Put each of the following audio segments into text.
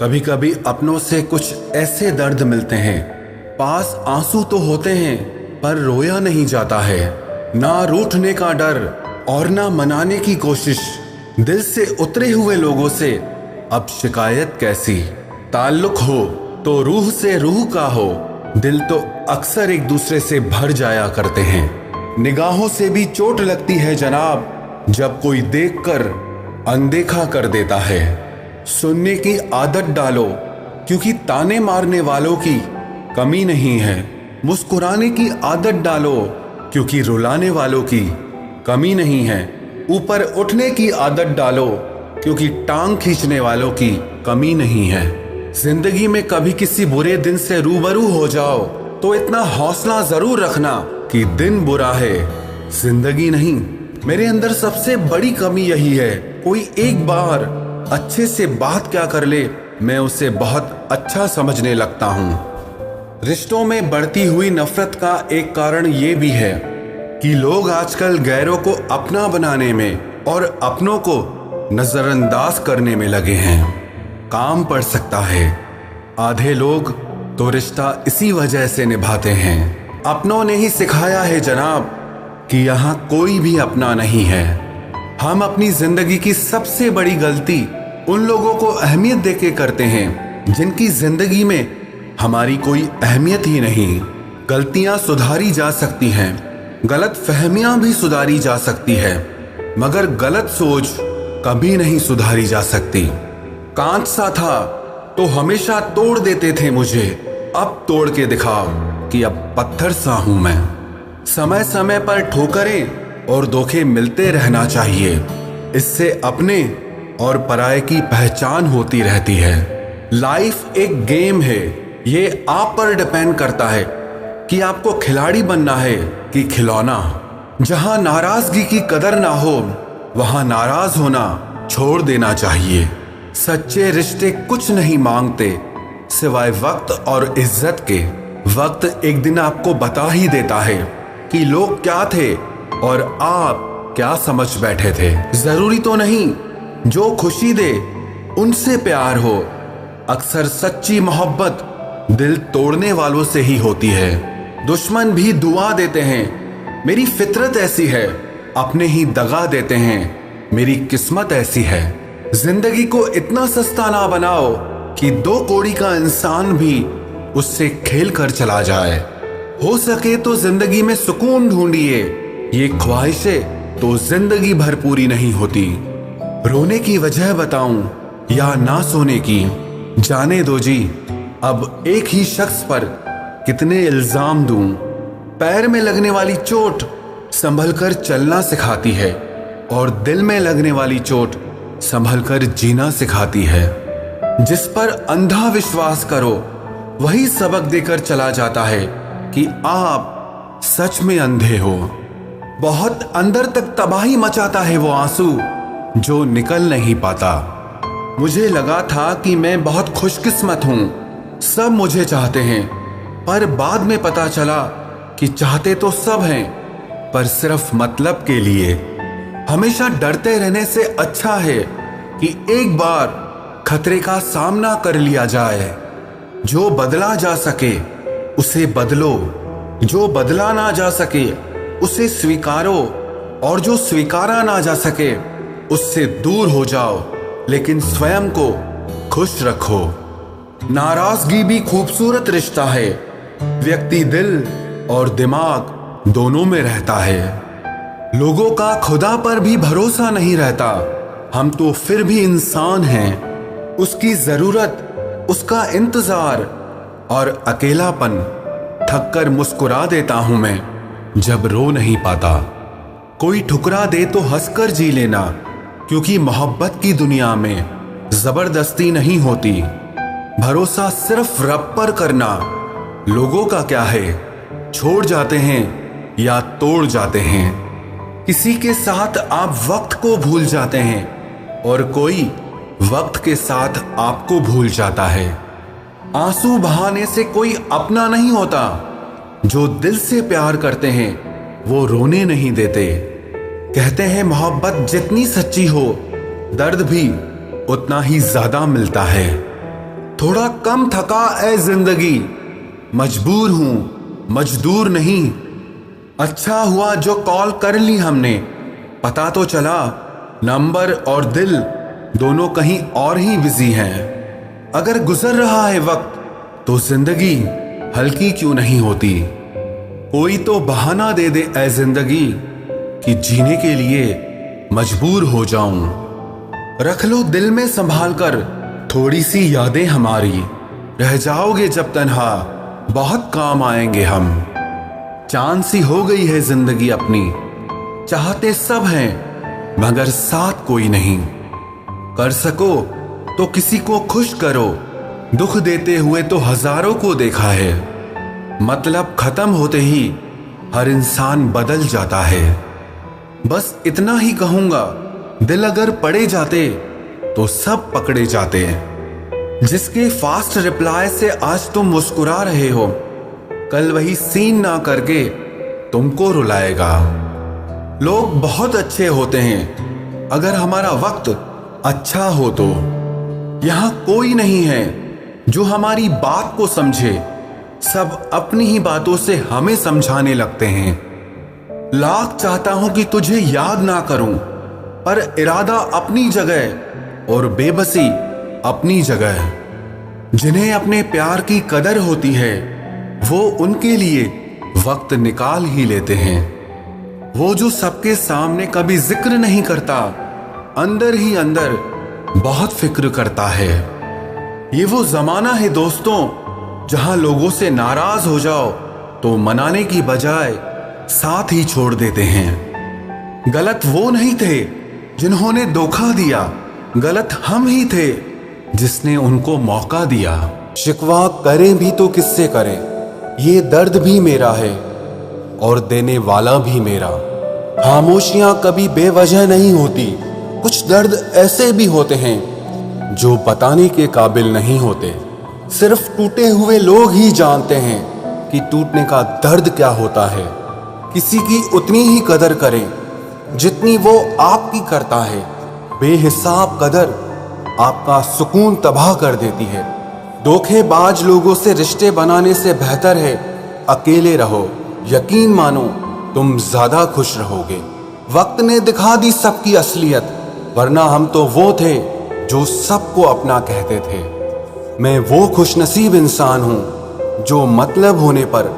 कभी कभी अपनों से कुछ ऐसे दर्द मिलते हैं, पास आंसू तो होते हैं पर रोया नहीं जाता है। ना रूठने का डर और ना मनाने की कोशिश। दिल से उतरे हुए लोगों से अब शिकायत कैसी। ताल्लुक हो तो रूह से रूह का हो, दिल तो अक्सर एक दूसरे से भर जाया करते हैं। निगाहों से भी चोट लगती है जनाब, जब कोई देखकर अनदेखा कर देता है। सुनने की आदत डालो, क्योंकि ताने मारने वालों की कमी नहीं है। मुस्कुराने की आदत डालो, क्योंकि रुलाने वालों की कमी नहीं है। ऊपर उठने की आदत डालो, क्योंकि टांग खींचने वालों की कमी नहीं है। जिंदगी में कभी किसी बुरे दिन से रूबरू हो जाओ तो इतना हौसला जरूर रखना कि दिन बुरा है, जिंदगी नहीं। मेरे अंदर सबसे बड़ी कमी यही है, कोई एक बार अच्छे से बात क्या कर ले, मैं उसे बहुत अच्छा समझने लगता हूँ। रिश्तों में बढ़ती हुई नफरत का एक कारण ये भी है कि लोग आजकल गैरों को अपना बनाने में और अपनों को नजरअंदाज करने में लगे हैं। काम पड़ सकता है, आधे लोग तो रिश्ता इसी वजह से निभाते हैं। अपनों ने ही सिखाया है जनाब कि यहाँ कोई भी अपना नहीं है। हम अपनी जिंदगी की सबसे बड़ी गलती उन लोगों को अहमियत देके करते हैं जिनकी जिंदगी में हमारी कोई अहमियत ही नहीं। गलतियां सुधारी जा सकती हैं, गलत फहमियां भी सुधारी जा सकती है, मगर गलत सोच कभी नहीं सुधारी जा सकती। कांच सा था तो हमेशा तोड़ देते थे मुझे, अब तोड़ के दिखाओ कि अब पत्थर सा हूं मैं। समय समय पर ठोकरें और धोखे मिलते रहना चाहिए, इससे अपने और पराये की पहचान होती रहती है। लाइफ एक गेम है, ये आप पर डिपेंड करता है कि आपको खिलाड़ी बनना है कि खिलौना। जहां नाराजगी की कदर ना हो वहां नाराज होना छोड़ देना चाहिए। सच्चे रिश्ते कुछ नहीं मांगते सिवाय वक्त और इज्जत के। वक्त एक दिन आपको बता ही देता है कि लोग क्या थे और आप क्या समझ बैठे थे। जरूरी तो नहीं जो खुशी दे उनसे प्यार हो, अक्सर सच्ची मोहब्बत दिल तोड़ने वालों से ही होती है। दुश्मन भी दुआ देते हैं, मेरी फितरत ऐसी है। अपने ही दगा देते हैं, मेरी किस्मत ऐसी है। जिंदगी को इतना सस्ता ना बनाओ कि दो कौड़ी का इंसान भी उससे खेल कर चला जाए। हो सके तो जिंदगी में सुकून ढूंढिए, ये ख्वाहिशें तो जिंदगी भर पूरी नहीं होती। रोने की वजह बताऊं या ना सोने की, जाने दो जी। अब एक ही शख्स पर कितने इल्जाम दूं। पैर में लगने वाली चोट संभल कर चलना सिखाती है और दिल में लगने वाली चोट संभल कर जीना सिखाती है। जिस पर अंधा विश्वास करो वही सबक देकर चला जाता है कि आप सच में अंधे हो। बहुत अंदर तक तबाही मचाता है वो आंसू जो निकल नहीं पाता। मुझे लगा था कि मैं बहुत खुशकिस्मत हूं, सब मुझे चाहते हैं, पर बाद में पता चला कि चाहते तो सब हैं पर सिर्फ मतलब के लिए। हमेशा डरते रहने से अच्छा है कि एक बार खतरे का सामना कर लिया जाए। जो बदला जा सके उसे बदलो, जो बदला ना जा सके उसे स्वीकारो, और जो स्वीकारा ना जा सके उससे दूर हो जाओ, लेकिन स्वयं को खुश रखो। नाराजगी भी खूबसूरत रिश्ता है, व्यक्ति दिल और दिमाग दोनों में रहता है। लोगों का खुदा पर भी भरोसा नहीं रहता, हम तो फिर भी इंसान हैं। उसकी जरूरत, उसका इंतजार और अकेलापन थक कर मुस्कुरा देता हूं मैं जब रो नहीं पाता। कोई ठुकरा दे तो हंसकर जी लेना, क्योंकि मोहब्बत की दुनिया में जबरदस्ती नहीं होती। भरोसा सिर्फ रब पर करना। लोगों का क्या है, छोड़ जाते हैं या तोड़ जाते हैं। किसी के साथ आप वक्त को भूल जाते हैं और कोई वक्त के साथ आपको भूल जाता है। आंसू बहाने से कोई अपना नहीं होता। जो दिल से प्यार करते हैं वो रोने नहीं देते। कहते हैं मोहब्बत जितनी सच्ची हो दर्द भी उतना ही ज्यादा मिलता है। थोड़ा कम थका ए जिंदगी, मजबूर हूं मजदूर नहीं। अच्छा हुआ जो कॉल कर ली हमने, पता तो चला नंबर और दिल दोनों कहीं और ही बिजी हैं। अगर गुजर रहा है वक्त तो जिंदगी हल्की क्यों नहीं होती। कोई तो बहाना दे दे ऐ जिंदगी कि जीने के लिए मजबूर हो जाऊं। रख लो दिल में संभाल कर थोड़ी सी यादें हमारी, रह जाओगे जब तन्हा बहुत काम आएंगे हम। चांद सी हो गई है जिंदगी अपनी, चाहते सब हैं मगर साथ कोई नहीं। कर सको तो किसी को खुश करो, दुख देते हुए तो हजारों को देखा है। मतलब खत्म होते ही हर इंसान बदल जाता है। बस इतना ही कहूंगा, दिल अगर पड़े जाते तो सब पकड़े जाते। जिसके फास्ट रिप्लाई से आज तुम मुस्कुरा रहे हो, कल वही सीन ना करके तुमको रुलाएगा। लोग बहुत अच्छे होते हैं अगर हमारा वक्त अच्छा हो तो। यहां कोई नहीं है जो हमारी बात को समझे, सब अपनी ही बातों से हमें समझाने लगते हैं। लाख चाहता हूं कि तुझे याद ना करूं, पर इरादा अपनी जगह और बेबसी अपनी जगह। जिन्हें अपने प्यार की कदर होती है वो उनके लिए वक्त निकाल ही लेते हैं। वो जो सबके सामने कभी जिक्र नहीं करता, अंदर ही अंदर बहुत फिक्र करता है। ये वो जमाना है दोस्तों जहां लोगों से नाराज हो जाओ तो मनाने की बजाय साथ ही छोड़ देते हैं। गलत वो नहीं थे जिन्होंने धोखा दिया, गलत हम ही थे जिसने उनको मौका दिया। शिकवा करें भी तो किससे करें, ये दर्द भी मेरा है और देने वाला भी मेरा। खामोशियां कभी बेवजह नहीं होती, कुछ दर्द ऐसे भी होते हैं जो बताने के काबिल नहीं होते। सिर्फ टूटे हुए लोग ही जानते हैं कि टूटने का दर्द क्या होता है। किसी की उतनी ही कदर करें जितनी वो आपकी करता है। बेहिसाब कदर आपका सुकून तबाह कर देती है। धोखेबाज लोगों से रिश्ते बनाने से बेहतर है अकेले रहो। यकीन मानो तुम ज्यादा खुश रहोगे। वक्त ने दिखा दी सबकी असलियत, वरना हम तो वो थे जो सबको अपना कहते थे। मैं वो खुशनसीब इंसान हूं जो मतलब होने पर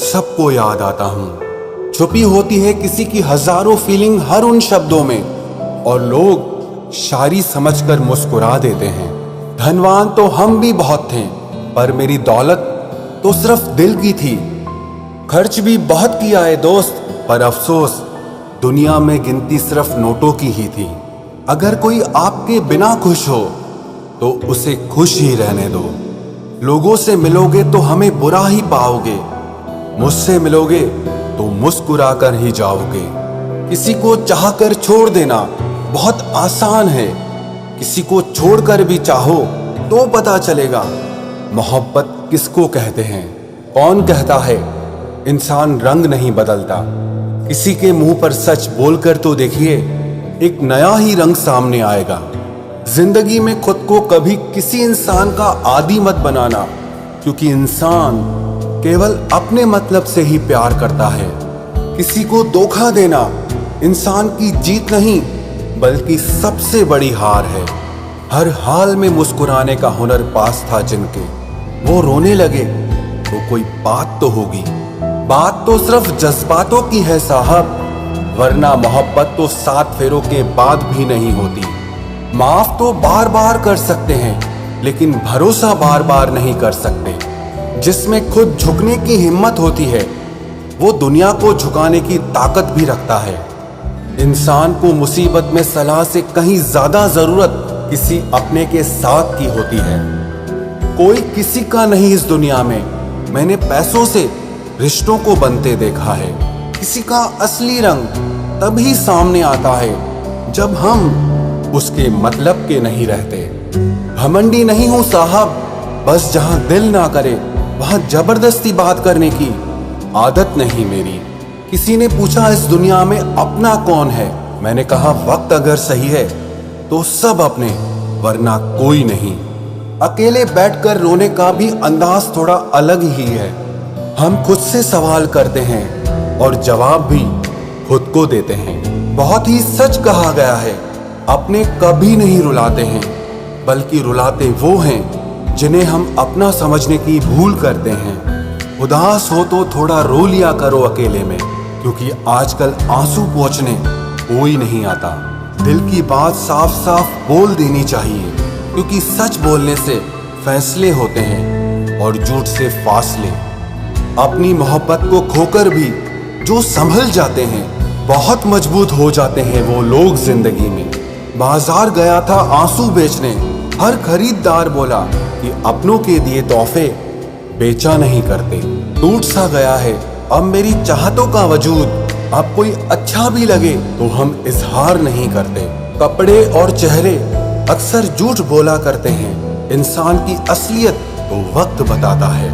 सबको याद आता हूं। छुपी होती है किसी की हजारों फीलिंग हर उन शब्दों में, और लोग शायरी समझकर मुस्कुरा देते हैं। धनवान तो हम भी बहुत थे, पर मेरी दौलत तो सिर्फ दिल की थी। खर्च भी बहुत किया है दोस्त, पर अफसोस दुनिया में गिनती सिर्फ नोटों की ही थी। अगर कोई आपके बिना खुश हो तो उसे खुश ही रहने दो। लोगों से मिलोगे तो हमें बुरा ही पाओगे, मुझसे मिलोगे तो मुस्कुरा कर ही जाओगे। किसी को चाहकर छोड़ देना बहुत आसान है, किसी को छोड़कर भी चाहो तो पता चलेगा मोहब्बत किसको कहते हैं। कौन कहता है इंसान रंग नहीं बदलता। किसी के मुंह पर सच बोलकर तो देखिए, एक नया ही रंग सामने आएगा। जिंदगी में खुद को कभी किसी इंसान का आदी मत बनाना, क्योंकि इंसान केवल अपने मतलब से ही प्यार करता है। किसी को धोखा देना इंसान की जीत नहीं बल्कि सबसे बड़ी हार है। हर हाल में मुस्कुराने का हुनर पास था जिनके, वो रोने लगे तो कोई बात तो होगी। बात तो सिर्फ जज्बातों की है साहब, वरना मोहब्बत तो 7 फेरों के बाद भी नहीं होती। माफ तो बार बार कर सकते हैं, लेकिन भरोसा बार बार नहीं कर सकते। जिसमें खुद झुकने की हिम्मत होती है वो दुनिया को झुकाने की ताकत भी रखता है। इंसान को मुसीबत में सलाह से कहीं ज्यादा जरूरत किसी अपने के साथ की होती है। कोई किसी का नहीं इस दुनिया में, मैंने पैसों से रिश्तों को बनते देखा है। किसी का असली रंग तभी सामने आता है जब हम उसके मतलब के नहीं रहते। घमंडी नहीं हूं साहब, बस जहां दिल ना करे वहां जबरदस्ती बात करने की आदत नहीं मेरी। किसी ने पूछा इस दुनिया में अपना कौन है, मैंने कहा वक्त अगर सही है तो सब अपने, वरना कोई नहीं। अकेले बैठकर रोने का भी अंदाज थोड़ा अलग ही है। हम खुद से सवाल करते हैं और जवाब भी खुद को देते हैं। बहुत ही सच कहा गया है, अपने कभी नहीं रुलाते हैं, बल्कि रुलाते वो हैं जिन्हें हम अपना समझने की भूल करते हैं। उदास हो तो थोड़ा रो लिया करो अकेले में, क्योंकि आजकल आंसू पोंछने कोई नहीं आता। दिल की बात साफ साफ बोल देनी चाहिए, क्योंकि सच बोलने से फैसले होते हैं और झूठ से फासले। अपनी मोहब्बत को खोकर भी जो संभल जाते हैं, बहुत मजबूत हो जाते हैं वो लोग जिंदगी में। बाजार गया था आंसू बेचने, हर खरीदार बोला कि अपनों के दिए तोहफे बेचा नहीं करते। टूट सा गया है अब मेरी चाहतों का वजूद, अब कोई अच्छा भी लगे तो हम इजहार नहीं करते। कपड़े और चेहरे अक्सर झूठ बोला करते हैं, इंसान की असलियत तो वक्त बताता है।